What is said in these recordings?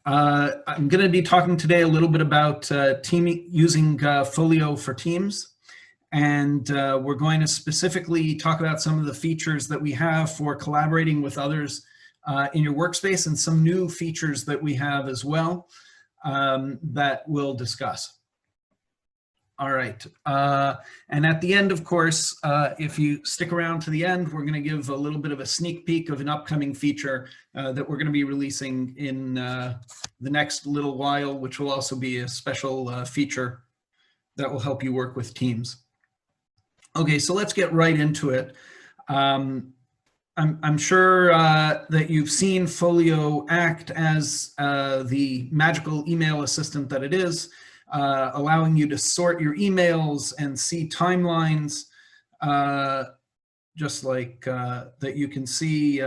I'm going to be talking today a little bit about using Folio for Teams. And we're going to specifically talk about some of the features that we have for collaborating with others in your workspace, and some new features that we have as well that we'll discuss. All right. And at the end, of course, if you stick around to the end, we're going to give a little bit of a sneak peek of an upcoming feature that we're going to be releasing in the next little while, which will also be a special feature that will help you work with Teams. Okay, so let's get right into it. I'm sure that you've seen Folio act as the magical email assistant that it is, allowing you to sort your emails and see timelines, just like that you can see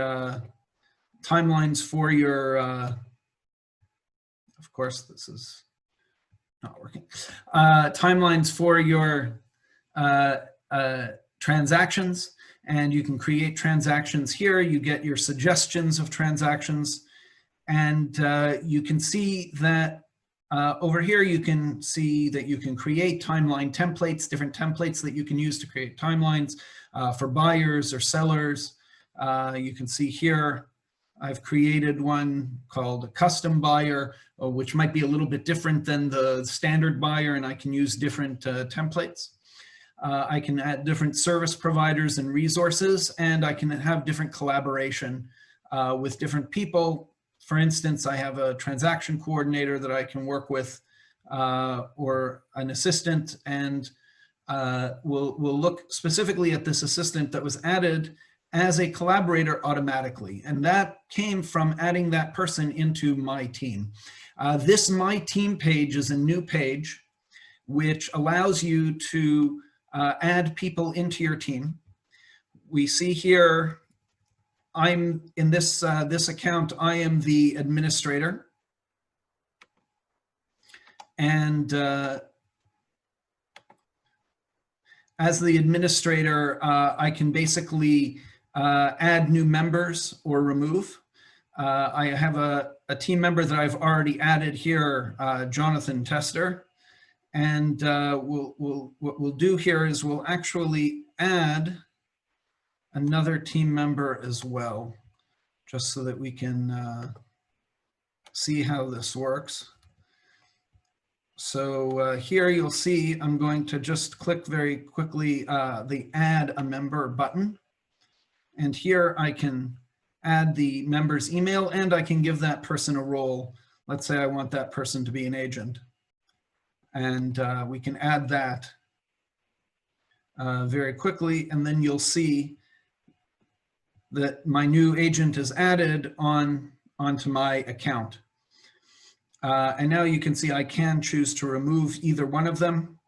timelines for your, of course, this is not working, timelines for your transactions, and you can create transactions here. You get your suggestions of transactions, and you can see that over here you can see that you can create timeline templates, different templates that you can use to create timelines for buyers or sellers. You can see here I've created one called a custom buyer, which might be a little bit different than the standard buyer, and I can use different templates. I can add different service providers and resources, and I can have different collaboration with different people. For instance, I have a transaction coordinator that I can work with, or an assistant, and we'll look specifically at this assistant that was added as a collaborator automatically, and that came from adding that person into My Team. This My Team page is a new page which allows you to add people into your team. We see here, I'm in this account, I am the administrator. And as the administrator, I can basically add new members or remove. I have a team member that I've already added here, Jonathan Tester. And what we'll do here is we'll actually add another team member as well, just so that we can see how this works. So here you'll see I'm going to just click very quickly the Add a Member button. And here I can add the member's email, and I can give that person a role. Let's say I want that person to be an agent. And we can add that very quickly, and then you'll see that my new agent is added onto my account. And now you can see I can choose to remove either one of them,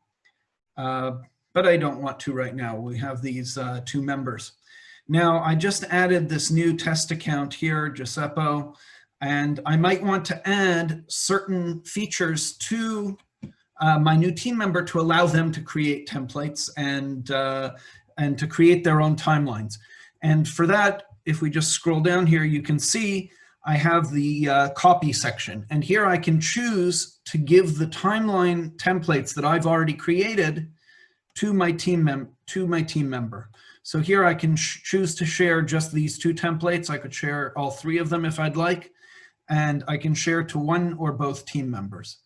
but I don't want to right now. We have these two members. Now I just added this new test account here, Giuseppe, and I might want to add certain features to my new team member to allow them to create templates and to create their own timelines. And for that, if we just scroll down here, you can see I have the copy section. And here I can choose to give the timeline templates that I've already created to my team member. So here I can choose to share just these two templates. I could share all three of them if I'd like, and I can share to one or both team members.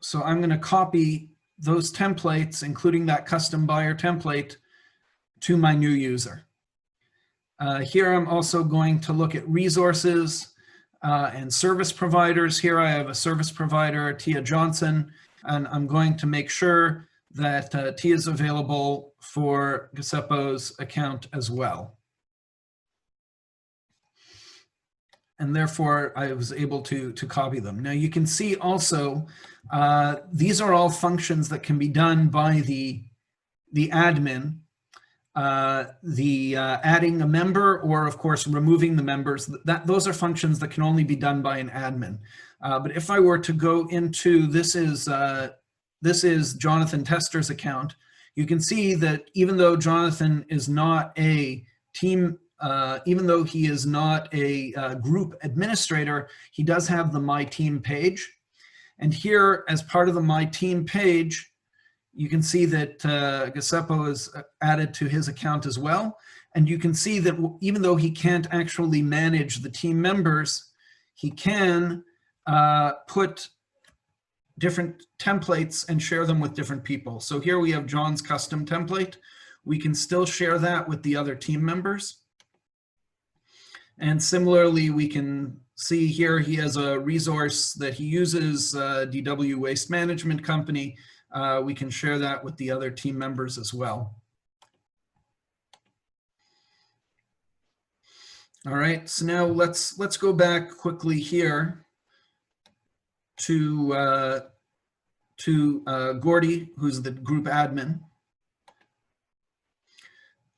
So I'm going to copy those templates, including that custom buyer template, to my new user. Here I'm also going to look at resources and service providers. Here I have a service provider, Tia Johnson, and I'm going to make sure that Tia is available for Giuseppe's account as well. And therefore I was able to copy them. Now you can see also, these are all functions that can be done by the admin. Adding a member, or of course removing the members, those are functions that can only be done by an admin. But if I were to go into, this is Jonathan Tester's account, you can see that even though Jonathan is not a team even though he is not a group administrator, he does have the My Team page. And here, as part of the My Team page, you can see that Giuseppe is added to his account as well. And you can see that even though he can't actually manage the team members, he can put different templates and share them with different people. So here we have John's custom template. We can still share that with the other team members. And similarly, we can see here he has a resource that he uses, DW Waste Management Company. We can share that with the other team members as well. All right, so now let's go back quickly here to Gordy, who's the group admin.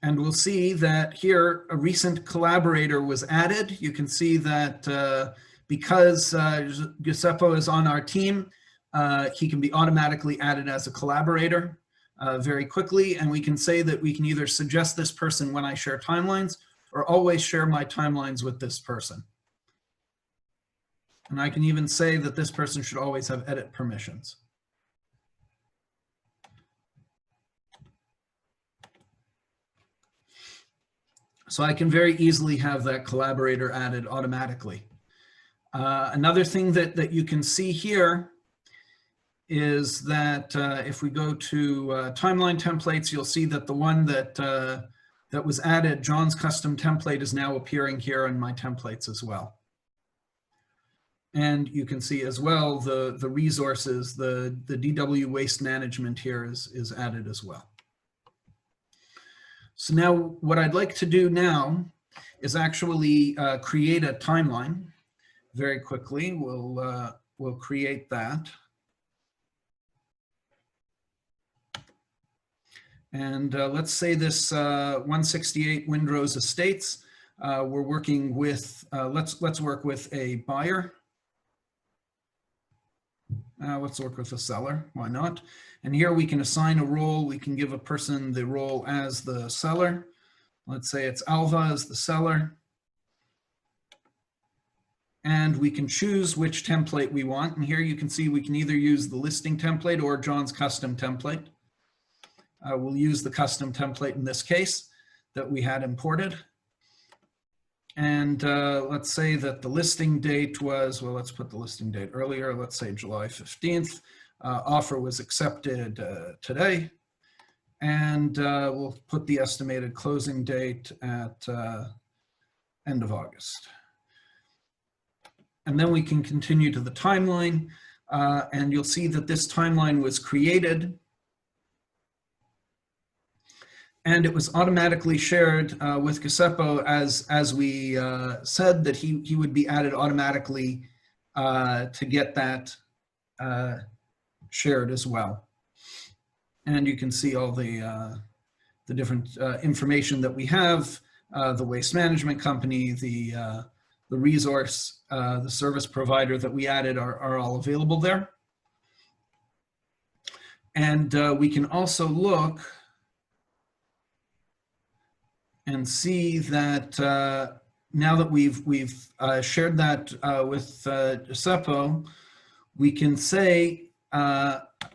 And we'll see that here a recent collaborator was added. You can see that because Giuseppe is on our team, he can be automatically added as a collaborator very quickly. And we can say that we can either suggest this person when I share timelines or always share my timelines with this person. And I can even say that this person should always have edit permissions. So I can very easily have that collaborator added automatically. Another thing that you can see here is that if we go to timeline templates, you'll see that the one that was added, John's custom template, is now appearing here in my templates as well. And you can see as well the resources, the DW Waste Management here is added as well. So now what I'd like to do now is actually create a timeline very quickly. We'll create that. And let's say this 168 Windrose Estates, we're working with, let's work with a buyer. Let's work with a seller, why not? And here we can assign a role. We can give a person the role as the seller. Let's say it's Alva as the seller. And we can choose which template we want. And here you can see we can either use the listing template or John's custom template. We'll use the custom template in this case that we had imported. And let's say that the listing date was, well, let's put the listing date earlier. Let's say July 15th. Offer was accepted today. And we'll put the estimated closing date at end of August. And then we can continue to the timeline. And you'll see that this timeline was created. And it was automatically shared with Giuseppe as we said that he would be added automatically to get that shared as well. And you can see all the different information that we have, the waste management company, the resource, the service provider that we added are all available there. And we can also look and see that now that we've shared that with Giuseppe, we can say,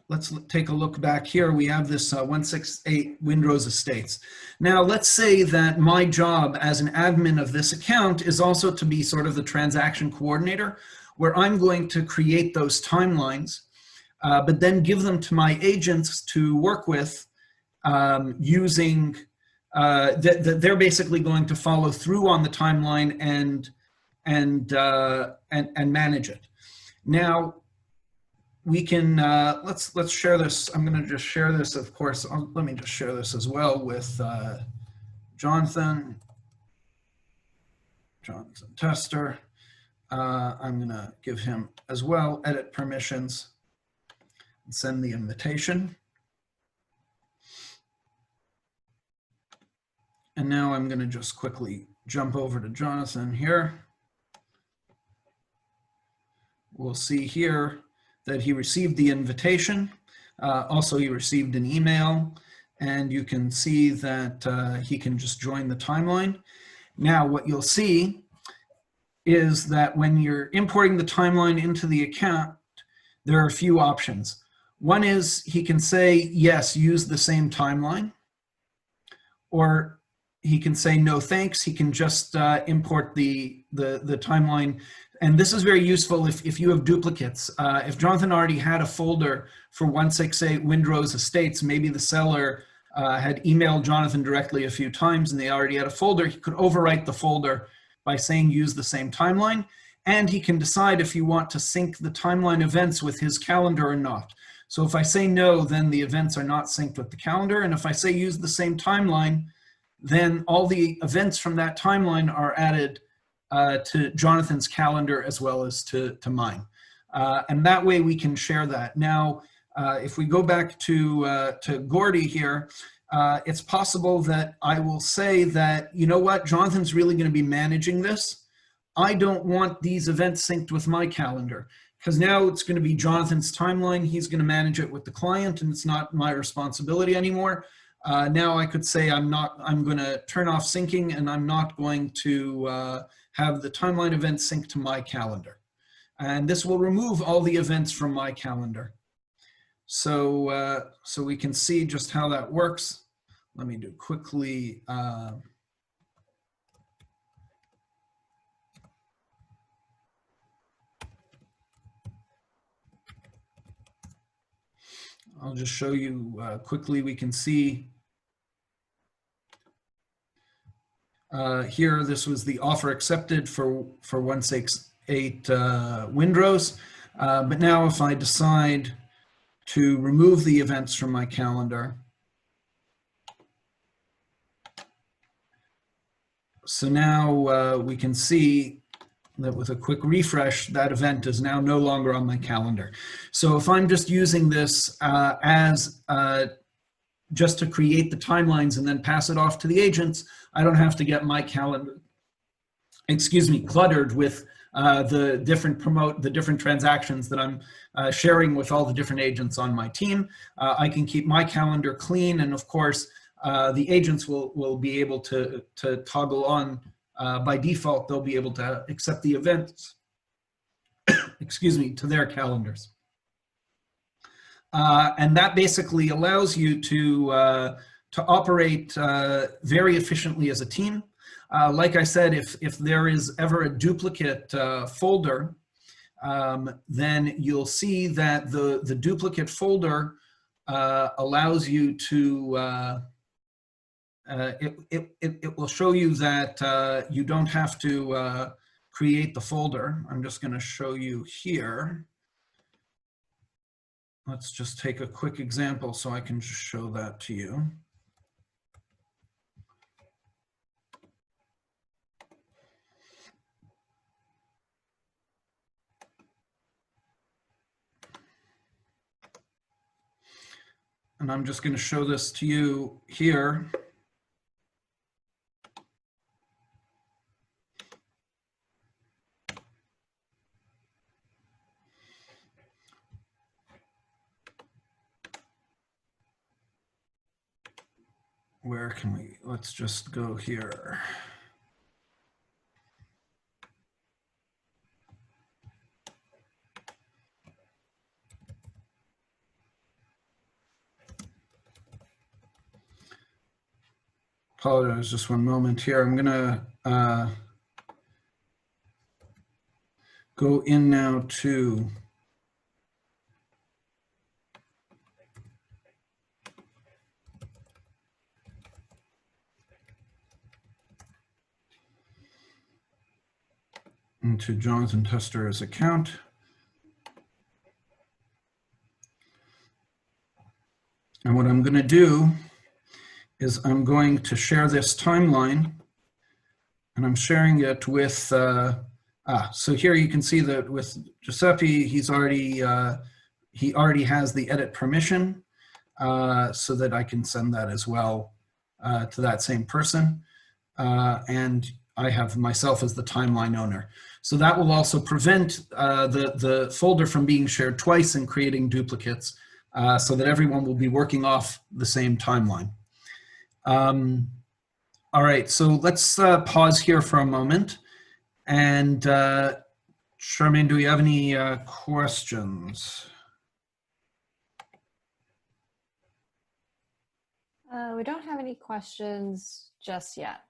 let's take a look back here. We have this 168 Windrose Estates. Now let's say that my job as an admin of this account is also to be sort of the transaction coordinator, where I'm going to create those timelines, but then give them to my agents to work with using they're basically going to follow through on the timeline and manage it. Now we can let's share this. I'm going to just share this. Of course, let me just share this as well with Jonathan Tester. I'm going to give him as well edit permissions and send the invitation. And now I'm going to just quickly jump over to Jonathan here. We'll see here that he received the invitation. Also, he received an email, and you can see that he can just join the timeline. Now, what you'll see is that when you're importing the timeline into the account, there are a few options. One is he can say, yes, use the same timeline, or he can say, no, thanks. He can just import the timeline. And this is very useful if you have duplicates. If Jonathan already had a folder for 168 Windrose Estates, maybe the seller had emailed Jonathan directly a few times and they already had a folder, he could overwrite the folder by saying use the same timeline. And he can decide if you want to sync the timeline events with his calendar or not. So if I say no, then the events are not synced with the calendar. And if I say use the same timeline, then all the events from that timeline are added to Jonathan's calendar as well as to mine. And that way we can share that. Now, if we go back to Gordy here, it's possible that I will say that, you know what, Jonathan's really going to be managing this. I don't want these events synced with my calendar, because now it's going to be Jonathan's timeline. He's going to manage it with the client, and it's not my responsibility anymore. Now I could say I'm going to turn off syncing, and I'm not going to have the timeline event sync to my calendar. And this will remove all the events from my calendar. So, so we can see just how that works. Let me do quickly. I'll just show you quickly. We can see here, this was the offer accepted for 168 Windrose. But now if I decide to remove the events from my calendar, so now we can see that with a quick refresh, that event is now no longer on my calendar. So if I'm just using this as just to create the timelines and then pass it off to the agents, I don't have to get my calendar, cluttered with the different transactions that I'm sharing with all the different agents on my team. I can keep my calendar clean, and of course, the agents will be able to toggle on. By default, they'll be able to accept the events, to their calendars. And that basically allows you to operate very efficiently as a team. Like I said, if there is ever a duplicate folder, then you'll see that the duplicate folder allows you to it will show you that you don't have to create the folder. I'm just going to show you here. Let's just take a quick example so I can just show that to you. And I'm just going to show this to you here. Where can we, let's just go here. Apologize, just one moment here. I'm gonna go in now to into Jonathan Tester's account. And what I'm going to do is I'm going to share this timeline, and I'm sharing it with, so here you can see that with Giuseppe, he already has the edit permission, so that I can send that as well to that same person. And I have myself as the timeline owner. So that will also prevent the folder from being shared twice and creating duplicates, so that everyone will be working off the same timeline. All right, so let's pause here for a moment. And Charmaine, do we have any questions? We don't have any questions just yet.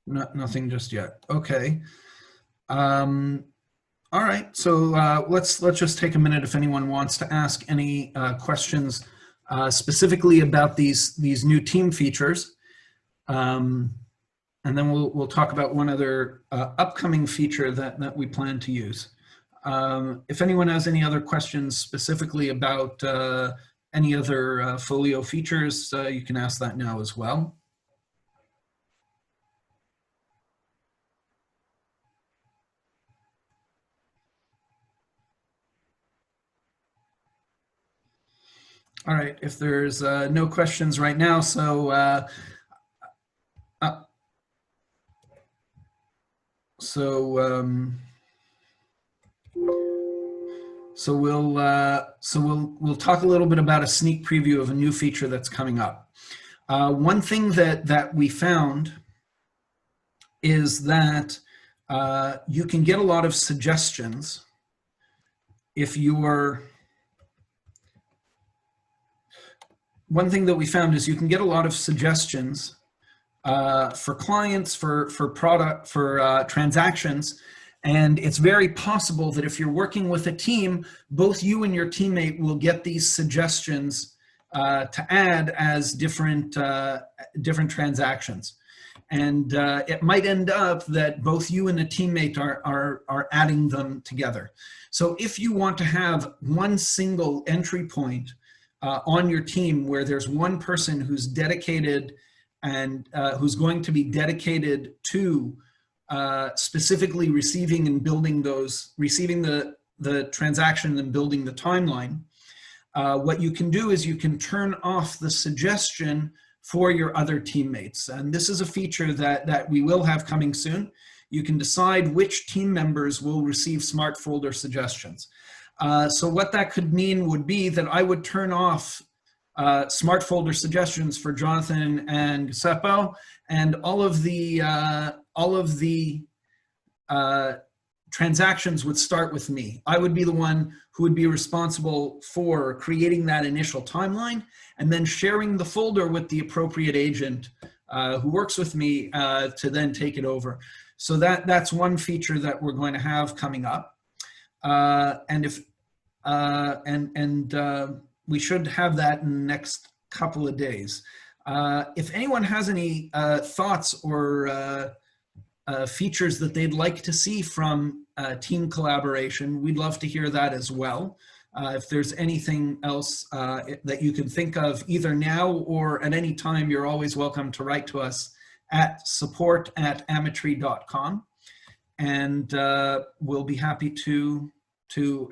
Nothing just yet. Okay. All right, so let's just take a minute if anyone wants to ask any questions specifically about these new team features. And then we'll talk about one other upcoming feature that we plan to use. If anyone has any other questions specifically about any other Folio features, you can ask that now as well. All right, if there's no questions right now, so we'll talk a little bit about a sneak preview of a new feature that's coming up. One thing that we found is that you can get a lot of suggestions if you're. One thing that we found is you can get a lot of suggestions for clients, for transactions, and it's very possible that if you're working with a team, both you and your teammate will get these suggestions to add as different transactions. And it might end up that both you and a teammate are adding them together. So if you want to have one single entry point on your team where there's one person who's dedicated and who's going to be dedicated to specifically receiving and building receiving the transaction and building the timeline, what you can do is you can turn off the suggestion for your other teammates. And this is a feature that we will have coming soon. You can decide which team members will receive smart folder suggestions. So what that could mean would be that I would turn off smart folder suggestions for Jonathan and Giuseppe, and all of the transactions would start with me. I would be the one who would be responsible for creating that initial timeline and then sharing the folder with the appropriate agent who works with me to then take it over. So that's one feature that we're going to have coming up. And we should have that in the next couple of days. If anyone has any thoughts or features that they'd like to see from team collaboration, we'd love to hear that as well. If there's anything else that you can think of either now or at any time, you're always welcome to write to us at support@ametree.com, and we'll be happy to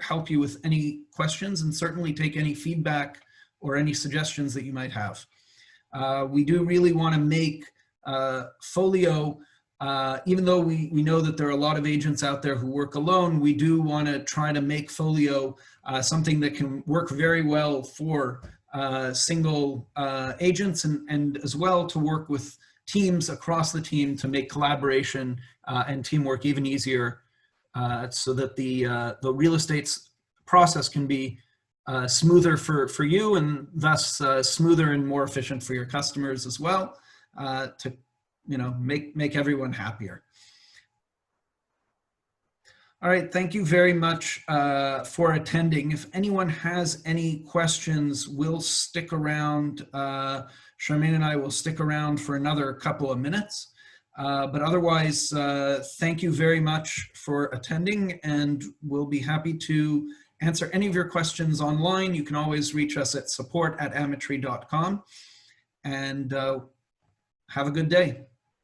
help you with any questions and certainly take any feedback or any suggestions that you might have. We do really want to make Folio, even though we know that there are a lot of agents out there who work alone, we do want to try to make Folio something that can work very well for single agents and as well to work with teams across the team to make collaboration and teamwork even easier, so that the real estate process can be smoother for you and thus smoother and more efficient for your customers as well, to make everyone happier. All right, thank you very much for attending. If anyone has any questions, we'll stick around. Charmaine and I will stick around for another couple of minutes. But otherwise, thank you very much for attending, and we'll be happy to answer any of your questions online. You can always reach us at support@ametree.com, and have a good day.